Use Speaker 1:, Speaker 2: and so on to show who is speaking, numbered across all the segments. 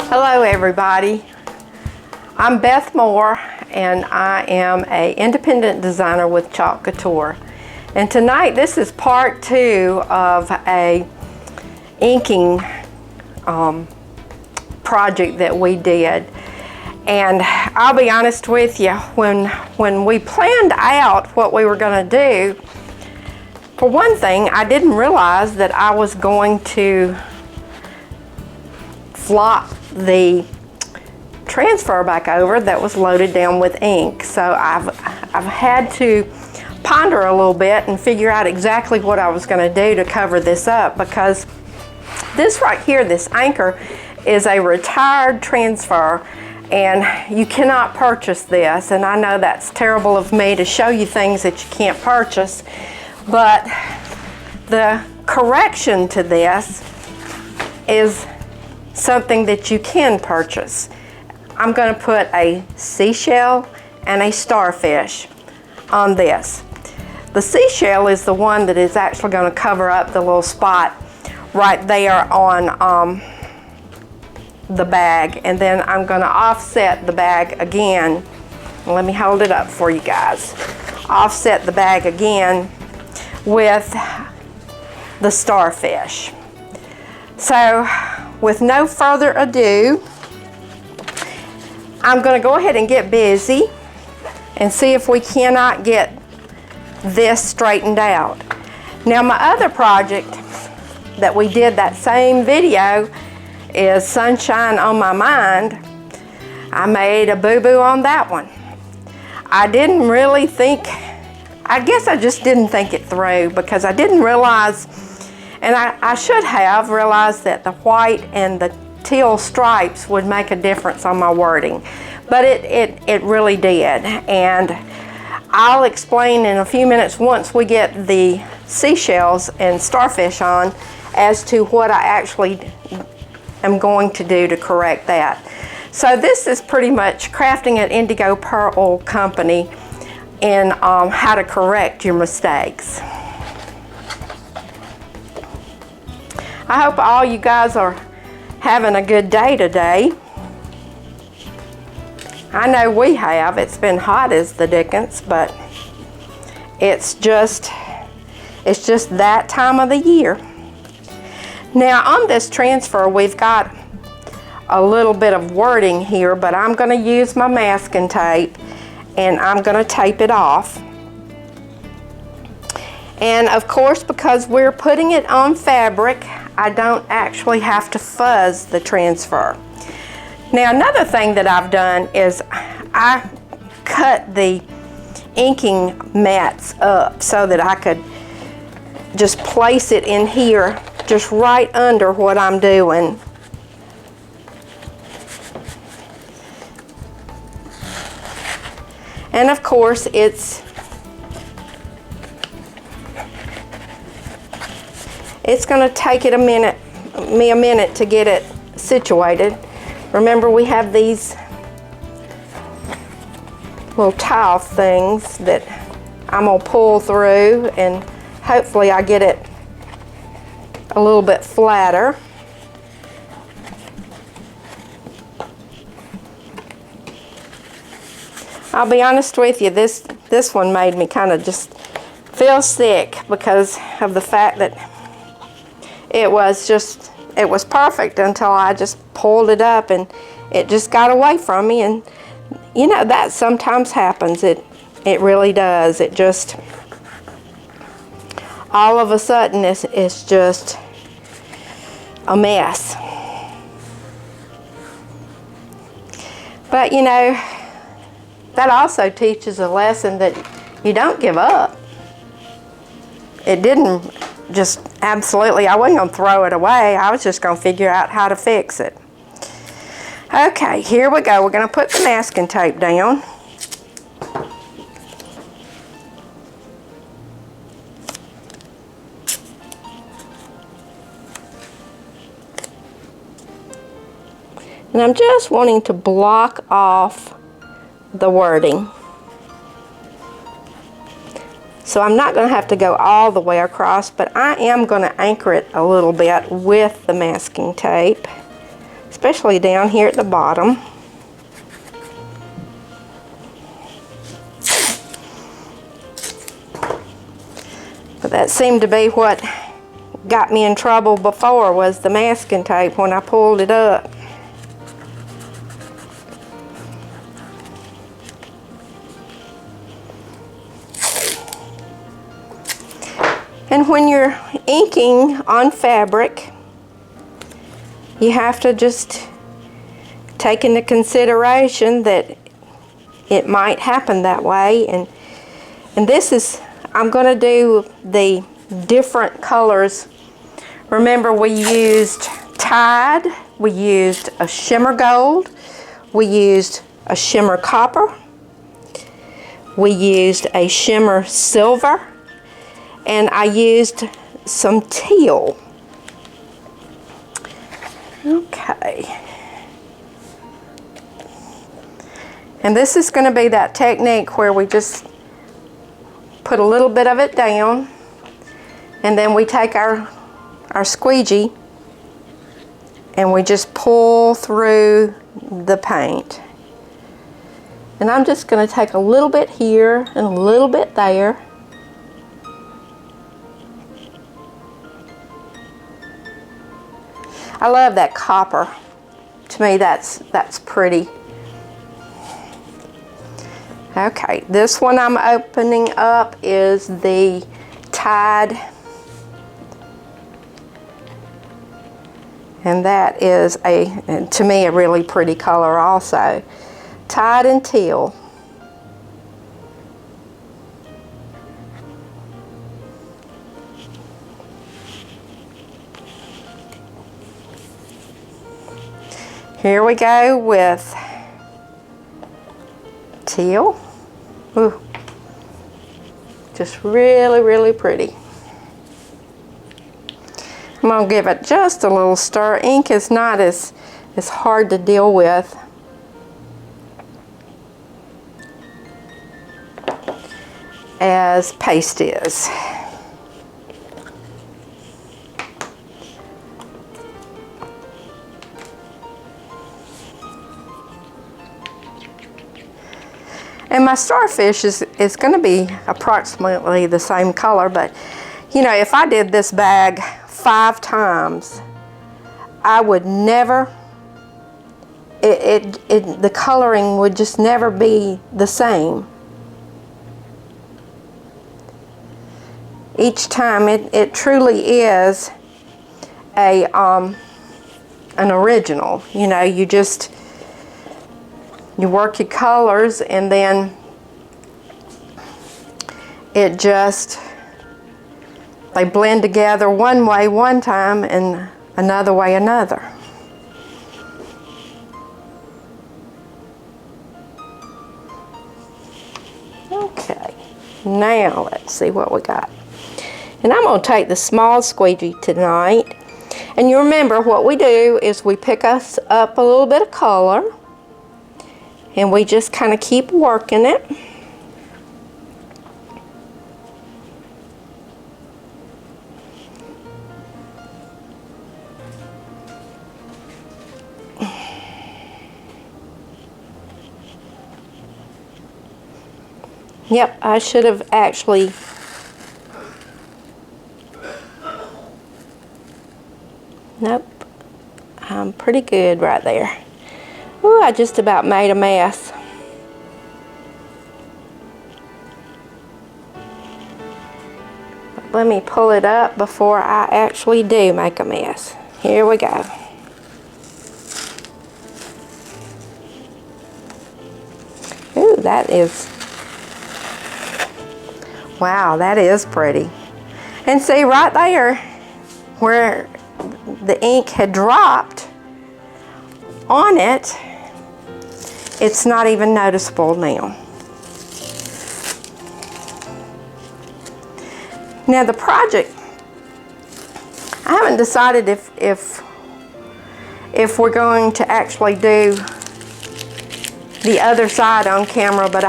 Speaker 1: Hello everybody, I'm Beth Moore and I am an independent designer with Chalk Couture. And tonight this is part 2 of a inking project that we did. And I'll be honest with you, when we planned out what we were going to do, for one thing, I didn't realize that I was going to flop the transfer back over that was loaded down with ink. So I've had to ponder a little bit and figure out exactly what I was going to do to cover this up, because this right here, this anchor, is a retired transfer and you cannot purchase this. And I know that's terrible of me to show you things that you can't purchase, but the correction to this is something that you can purchase. I'm going to put a seashell and a starfish on this. The seashell is the one that is actually going to cover up the little spot right there on the bag, and then I'm going to offset the bag again. Let me hold it up for you guys. Offset the bag again with the starfish. So with no further ado, I'm going to go ahead and get busy and see if we cannot get this straightened out. Now, my other project that we did that same video is Sunshine on My Mind. I made a boo-boo on that one. I didn't really think, I guess I just didn't think it through, because I didn't realize, and I should have realized, that the white and the teal stripes would make a difference on my wording, but it really did. And I'll explain in a few minutes, once we get the seashells and starfish on, as to what I actually am going to do to correct that. So this is pretty much Crafting at Indigo Pearl Company in how to correct your mistakes. I hope all you guys are having a good day today. I know we have. It's been hot as the dickens, but it's just that time of the year. Now on this transfer, we've got a little bit of wording here, but I'm going to use my masking tape and I'm going to tape it off. And of course, because we're putting it on fabric, I don't actually have to fuzz the transfer. Now, another thing that I've done is I cut the inking mats up so that I could just place it in here, just right under what I'm doing. And of course, it's going to take it me a minute to get it situated. Remember, we have these little tile things that I'm going to pull through, and hopefully I get it a little bit flatter. I'll be honest with you, this one made me kind of just feel sick, because of the fact that it was perfect until I just pulled it up and it just got away from me. And you know, that sometimes happens. It really does. It just, all of a sudden, it's just a mess. But you know, that also teaches a lesson that you don't give up. It didn't just absolutely, I wasn't going to throw it away. I was just going to figure out how to fix it. Okay, here we go. We're going to put the masking tape down. And I'm just wanting to block off the wording. So I'm not going to have to go all the way across, but I am going to anchor it a little bit with the masking tape. especially down here at the bottom. But that seemed to be what got me in trouble before, was the masking tape when I pulled it up. And when you're inking on fabric, you have to just take into consideration that it might happen that way. And this is, I'm going to do the different colors. Remember, we used Tide, we used a shimmer gold, we used a shimmer copper, we used a shimmer silver, and I used some teal. Okay. And this is going to be that technique where we just put a little bit of it down, and then we take our squeegee and we just pull through the paint. And I'm just going to take a little bit here and a little bit there. I love that copper. To me, that's pretty. Okay, this one I'm opening up is the Tide. And that is, to me, a really pretty color also. Tide and teal. Here we go with teal. Ooh, just really, really pretty. I'm going to give it just a little stir. Ink is not as hard to deal with as paste is. And my starfish is going to be approximately the same color, but you know, if I did this bag 5 times, I would never, the coloring would just never be the same. Each time it truly is an original. You know, you work your colors, and then it just, they blend together one way one time and another way another. Okay, now let's see what we got. And I'm going to take the small squeegee tonight. And you remember, what we do is we pick us up a little bit of color, and we just kind of keep working it. Yep, I should have actually nope, I'm pretty good right there. Ooh, I just about made a mess. But let me pull it up before I actually do make a mess. Here we go. Ooh, that is, wow, that is pretty. And see right there where the ink had dropped on it, it's not even noticeable now. Now the project, I haven't decided if we're going to actually do the other side on camera, but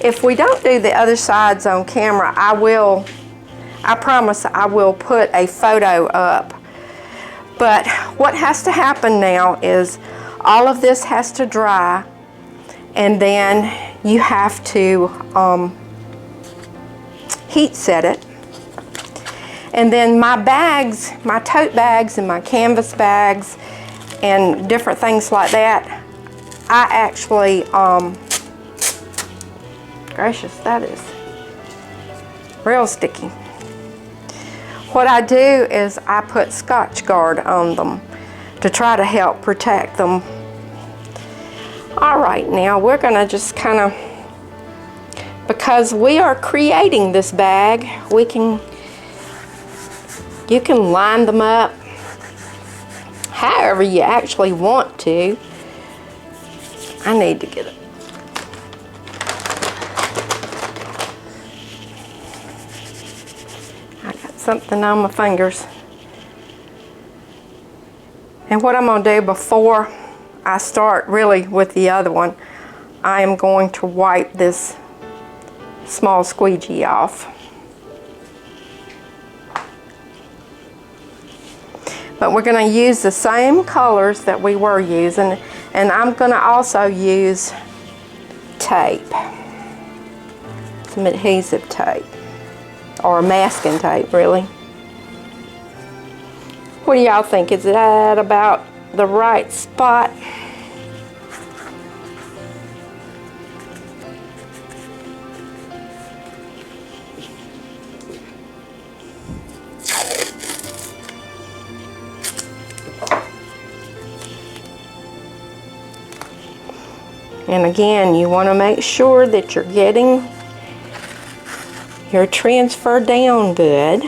Speaker 1: if we don't do the other sides on camera, I promise I will put a photo up. But what has to happen now is all of this has to dry, and then you have to heat set it. And then my bags, my tote bags and my canvas bags and different things like that, I actually, gracious, that is real sticky. What I do is I put Scotch Guard on them to try to help protect them. All right, now we're gonna just kind of, because we are creating this bag, you can line them up however you actually want to. I need to get it. I got something on my fingers. And what I'm going to do before I start really with the other one, I am going to wipe this small squeegee off. But we're going to use the same colors that we were using, and I'm going to also use tape, some adhesive tape, or masking tape really. What do y'all think? Is that about the right spot? And again, you want to make sure that you're getting your transfer down good.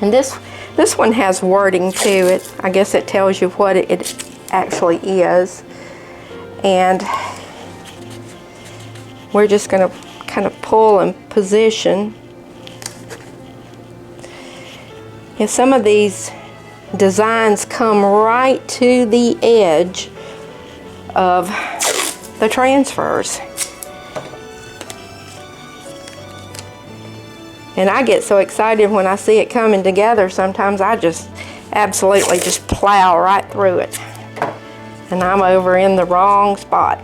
Speaker 1: And this one has wording to it. I guess it tells you what it actually is. And we're just going to kind of pull and position. And some of these designs come right to the edge of the transfers. And I get so excited when I see it coming together. Sometimes I just absolutely just plow right through it. And I'm over in the wrong spot.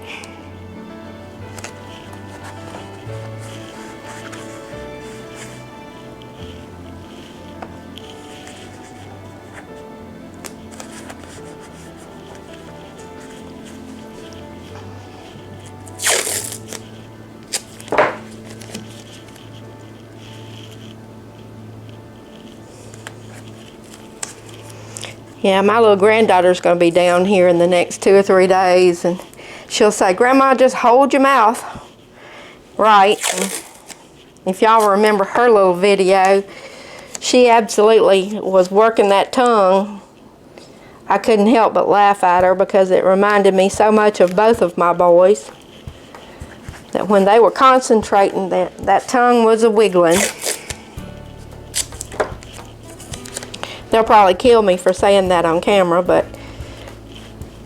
Speaker 1: Yeah, my little granddaughter's going to be down here in the next 2 or 3 days, and she'll say, "Grandma, just hold your mouth." Right. And if y'all remember her little video, she absolutely was working that tongue. I couldn't help but laugh at her because it reminded me so much of both of my boys, that when they were concentrating, that tongue was a wiggling. They'll probably kill me for saying that on camera, but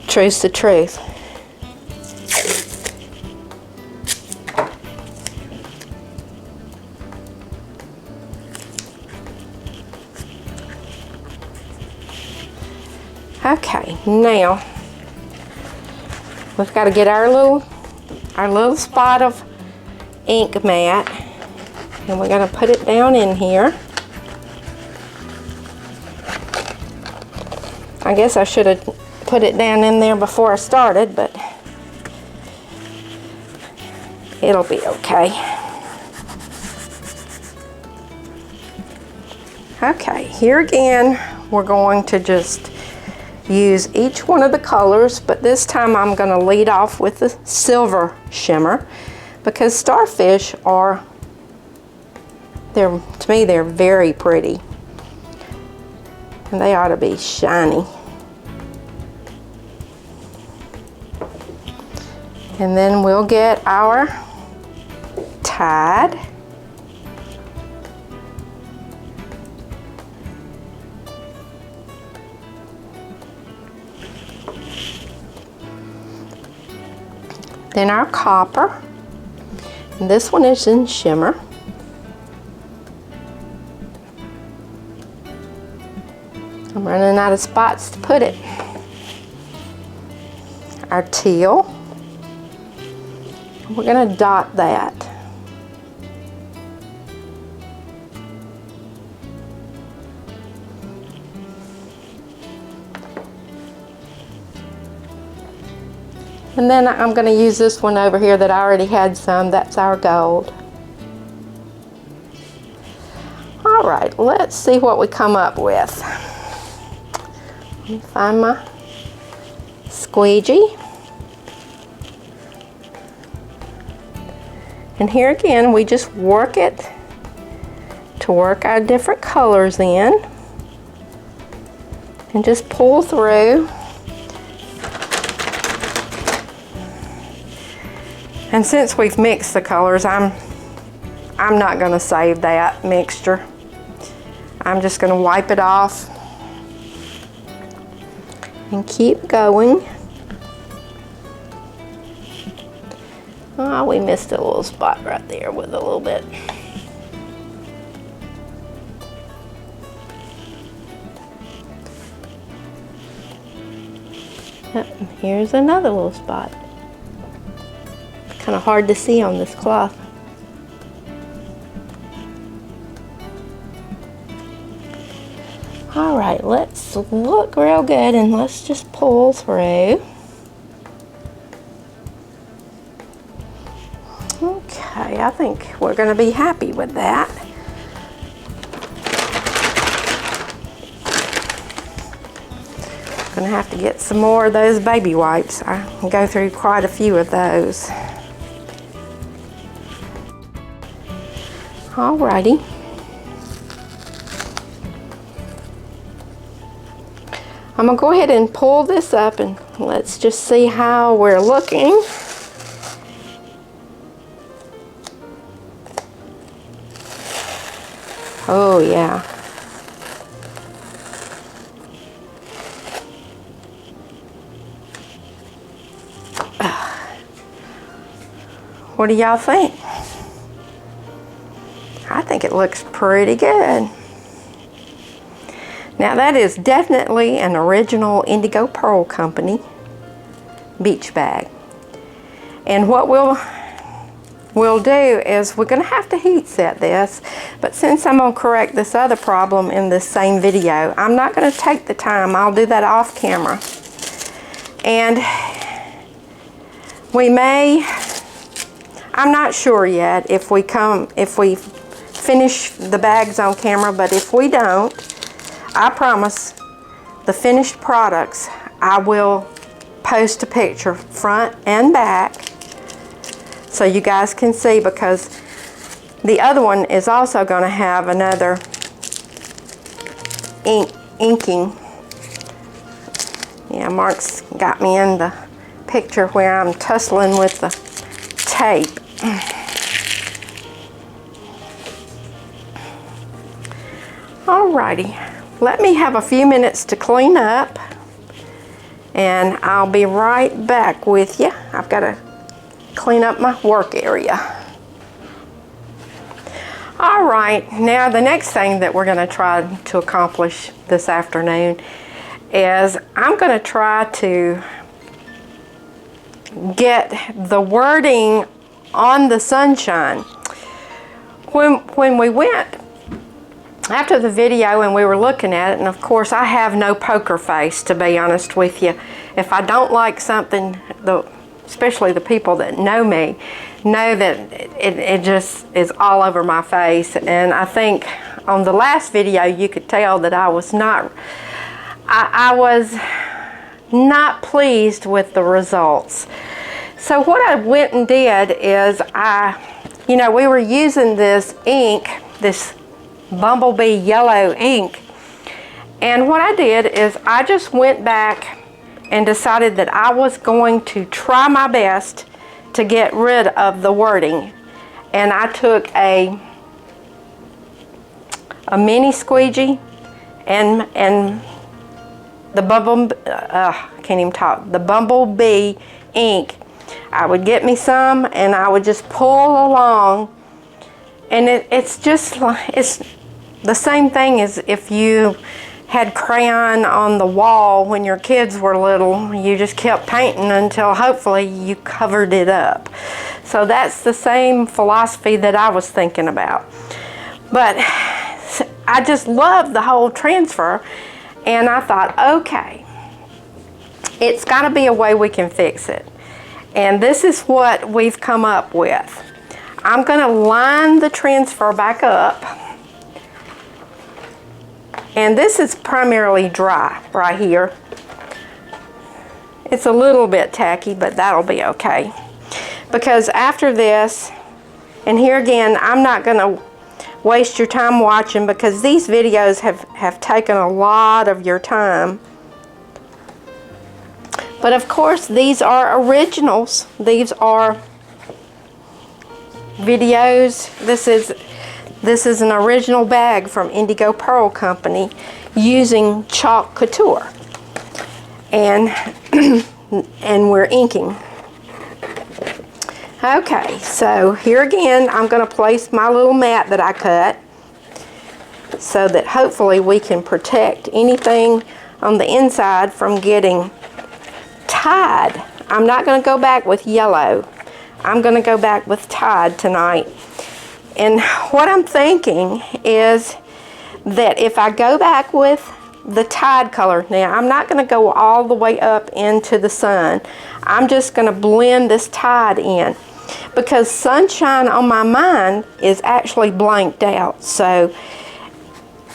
Speaker 1: truth's the truth. Okay, now we've got to get our little spot of ink mat, and we're going to put it down in here. I guess I should have put it down in there before I started, but it'll be okay. Okay, here again, we're going to just use each one of the colors, but this time I'm going to lead off with the silver shimmer, because starfish are, to me, they're very pretty. And they ought to be shiny. And then we'll get our tide. Then our copper. And this one is in shimmer. I'm running running out of spots to put it. Our teal. We're going to dot that. And then I'm going to use this one over here that I already had some. That's our gold. All right, let's see what we come up with. Let me find my squeegee. And here again, we just work it to work our different colors in. And just pull through. And since we've mixed the colors, I'm not going to save that mixture. I'm just going to wipe it off and keep going. Oh, we missed a little spot right there with a little bit. Here's another little spot. Kind of hard to see on this cloth. All right, let's look real good and let's just pull through. Okay, I think we're going to be happy with that. Going to have to get some more of those baby wipes. I can go through quite a few of those. Alrighty. I'm going to go ahead and pull this up and let's just see how we're looking. Oh yeah. What do y'all think? I think it looks pretty good. Now that is definitely an original Indigo Pearl Company beach bag. And what we'll do is we're going to have to heat set this, but since I'm going to correct this other problem in this same video, I'm not going to take the time. I'll do that off camera. And we may, I'm not sure yet if we finish the bags on camera, but if we don't, I promise the finished products I will post a picture front and back so you guys can see, because the other one is also going to have another inking. Yeah, Mark's got me in the picture where I'm tussling with the tape. Alrighty, let me have a few minutes to clean up and I'll be right back with you. I've got to clean up my work area. Alright, now the next thing that we're going to try to accomplish this afternoon is I'm going to try to get the wording on the sunshine. When we went after the video and we were looking at it, and of course I have no poker face, to be honest with you. If I don't like something, especially the people that know me, know that it just is all over my face. And I think on the last video you could tell that I was not pleased with the results. So what I went and did is we were using this ink, this Bumblebee yellow ink, and what I did is I just went back and decided that I was going to try my best to get rid of the wording. And I took a mini squeegee and the the Bumblebee ink. I would get me some and I would just pull along, and it's just like, it's the same thing as if you had crayon on the wall when your kids were little. You just kept painting until hopefully you covered it up. So that's the same philosophy that I was thinking about. But I just loved the whole transfer, and I thought, okay, it's got to be a way we can fix it. And this is what we've come up with. I'm going to line the transfer back up. And this is primarily dry right here. It's a little bit tacky, but that'll be okay. Because after this, and here again, I'm not going to waste your time watching because these videos have taken a lot of your time. But of course, these are originals. These are videos. This is an original bag from Indigo Pearl Company using Chalk Couture. And and we're inking. Okay, so here again, I'm going to place my little mat that I cut so that hopefully we can protect anything on the inside from getting tied. I'm not going to go back with yellow. I'm going to go back with Tide tonight. And what I'm thinking is that if I go back with the Tide color, now I'm not going to go all the way up into the sun. I'm just going to blend this Tide in because Sunshine on my mind is actually blanked out. So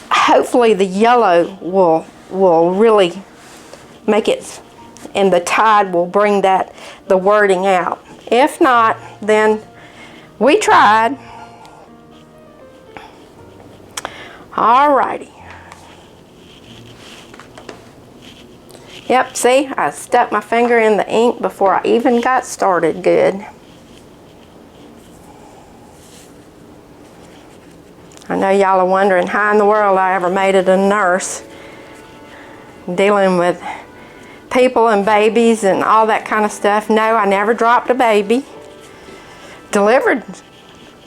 Speaker 1: hopefully the yellow will really make it, and the Tide will bring the wording out. If not, then we tried. Alrighty. Yep, see, I stuck my finger in the ink before I even got started good. I know y'all are wondering how in the world I ever made it a nurse, dealing with people and babies and all that kind of stuff. No, I never dropped a baby. Delivered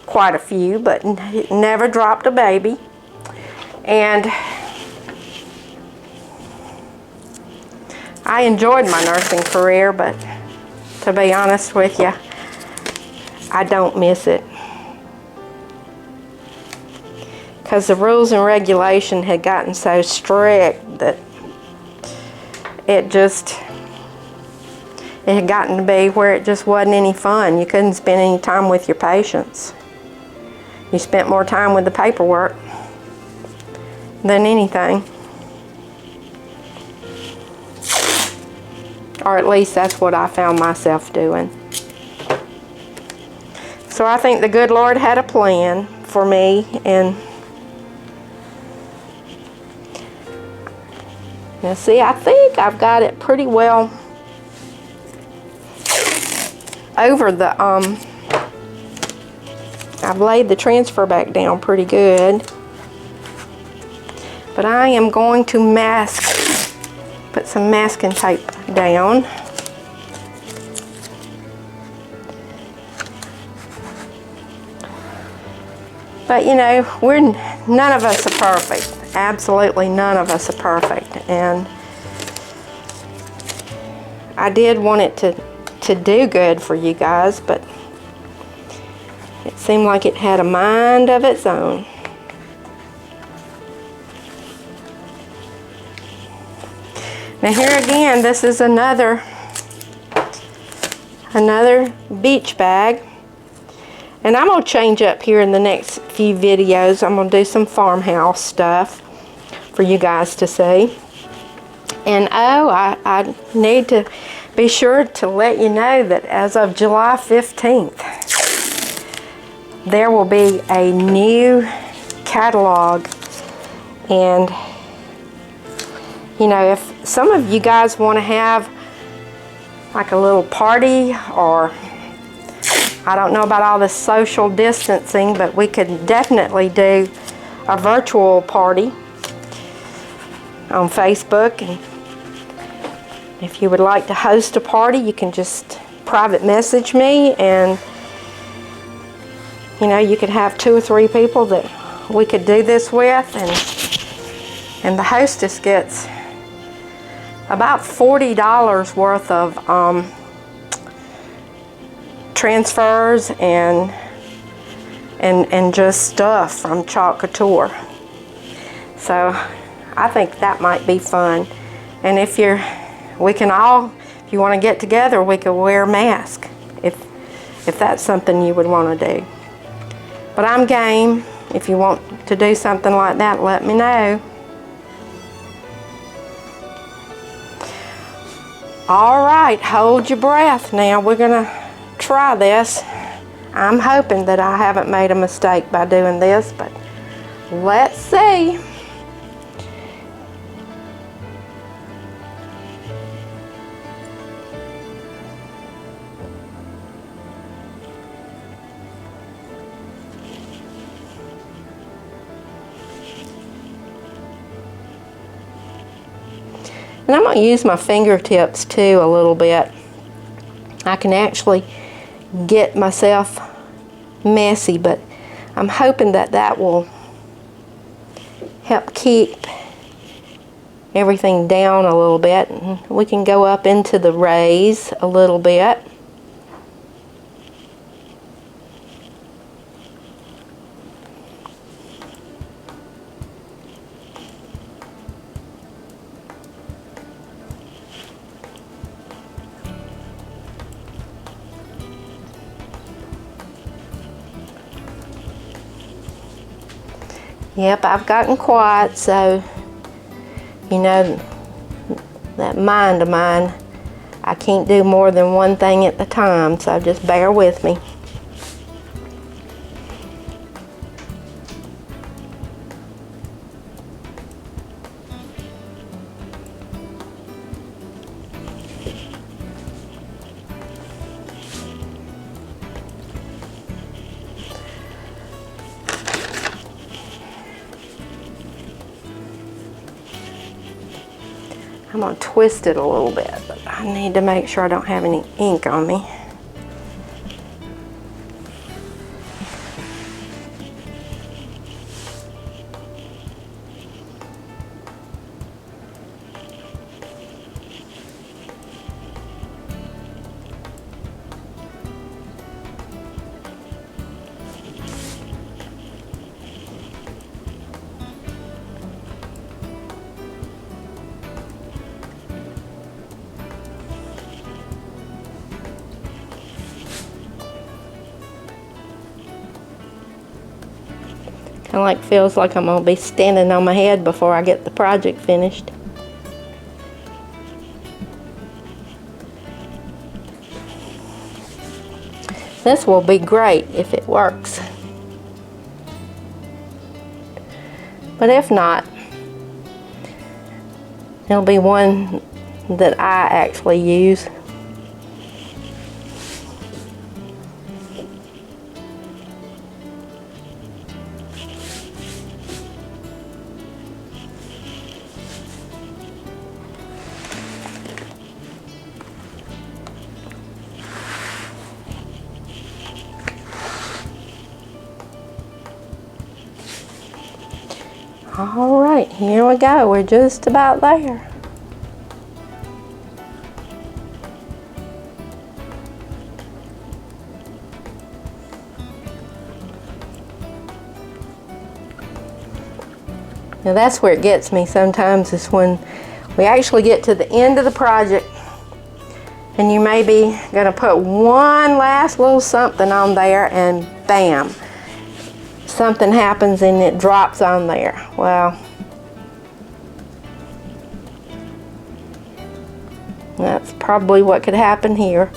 Speaker 1: quite a few, but never dropped a baby. And I enjoyed my nursing career, but to be honest with you, I don't miss it. Because the rules and regulation had gotten so strict that it had gotten to be where it just wasn't any fun. You couldn't spend any time with your patients. You spent more time with the paperwork than anything. Or at least that's what I found myself doing. So I think the good Lord had a plan for me, and now see, I think I've got it pretty well over the, I've laid the transfer back down pretty good. But I am going to put some masking tape down. But you know, none of us are perfect. Absolutely none of us are perfect. And I did want it to do good for you guys, but it seemed like it had a mind of its own. Now here again, this is another beach bag. And I'm going to change up here in the next few videos. I'm going to do some farmhouse stuff for you guys to see. And oh, I need to be sure to let you know that as of July 15th, there will be a new catalog. And you know, if some of you guys want to have like a little party, or I don't know about all this social distancing, but we could definitely do a virtual party on Facebook. And if you would like to host a party, you can just private message me, and you know, you could have 2 or 3 people that we could do this with. And And the hostess gets about $40 worth of transfers and just stuff from Chalk Couture. So I think that might be fun. And if you want to get together, we could wear masks if that's something you would want to do. But I'm game. If you want to do something like that, let me know. All right, hold your breath now. We're gonna try this. I'm hoping that I haven't made a mistake by doing this, but let's see. And I'm going to use my fingertips too a little bit. I can actually get myself messy, but I'm hoping that that will help keep everything down a little bit. And we can go up into the rays a little bit. Yep, I've gotten quiet, so you know that mind of mine, I can't do more than one thing at a time, so just bear with me. I'm going to twist it a little bit, but I need to make sure I don't have any ink on me. Kind of like feels like I'm going to be standing on my head before I get the project finished. This will be great if it works. But if not, it'll be one that I actually use. All right, here we go. We're just about there. Now that's where it gets me sometimes, is when we actually get to the end of the project and you may be going to put one last little something on there and bam, something happens and it drops on there. Well, that's probably what could happen here.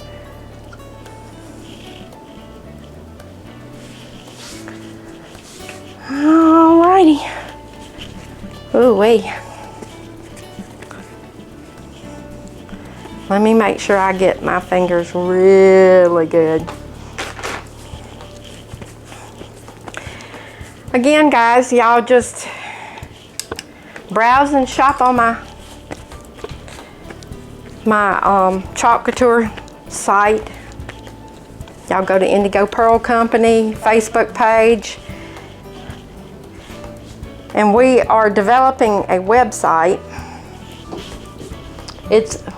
Speaker 1: Alrighty. Ooh wee. Let me make sure I get my fingers really good. Again, guys, y'all just browse and shop on my Chalk Couture site. Y'all go to Indigo Pearl Company Facebook page. And we are developing a website.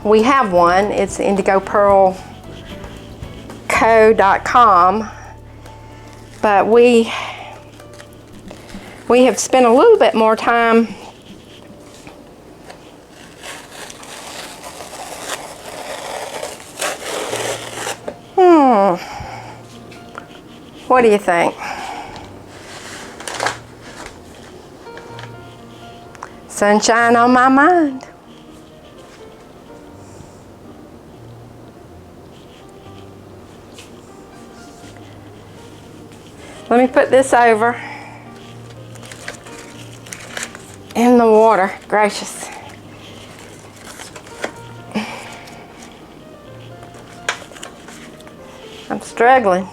Speaker 1: We have one. It's indigopearlco.com, but we have spent a little bit more time what do you think? Sunshine on my mind. Let me put this over in the water. Gracious. I'm struggling.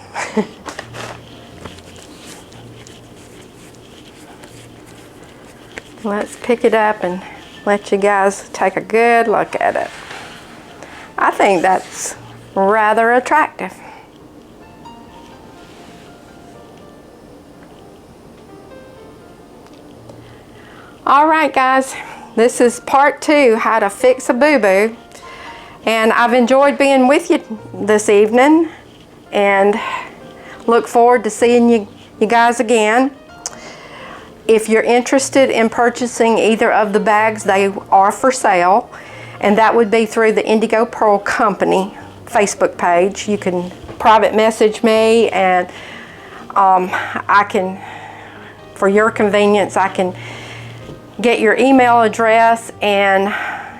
Speaker 1: Let's pick it up and let you guys take a good look at it. I think that's rather attractive. All right, guys, this is part 2, how to fix a boo-boo. And I've enjoyed being with you this evening and look forward to seeing you guys again. If you're interested in purchasing either of the bags, they are for sale, and that would be through the Indigo Pearl Company Facebook page. You can private message me, and I can, for your convenience, I can get your email address and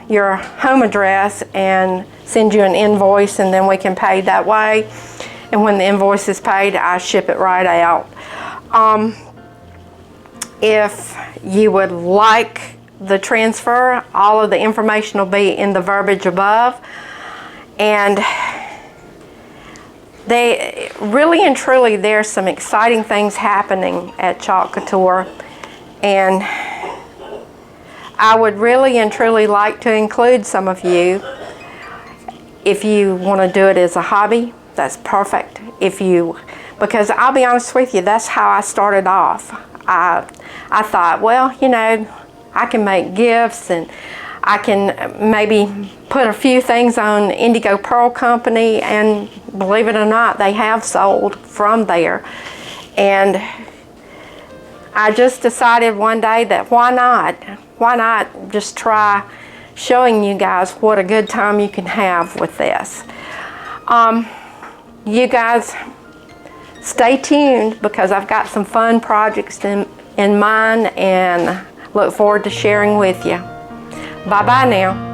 Speaker 1: your home address and send you an invoice, and then we can pay that way. And when the invoice is paid, I ship it right out. If you would like the transfer, all of the information will be in the verbiage above. And they really and truly, there's some exciting things happening at Chalk Couture, and I would really and truly like to include some of you. If you want to do it as a hobby, that's perfect. Because I'll be honest with you, that's how I started off. I thought, well, you know, I can make gifts, and I can maybe put a few things on Indigo Pearl Company, and believe it or not, they have sold from there. And I just decided one day that why not just try showing you guys what a good time you can have with this. You guys stay tuned, because I've got some fun projects in mind, and look forward to sharing with you. Bye-bye now.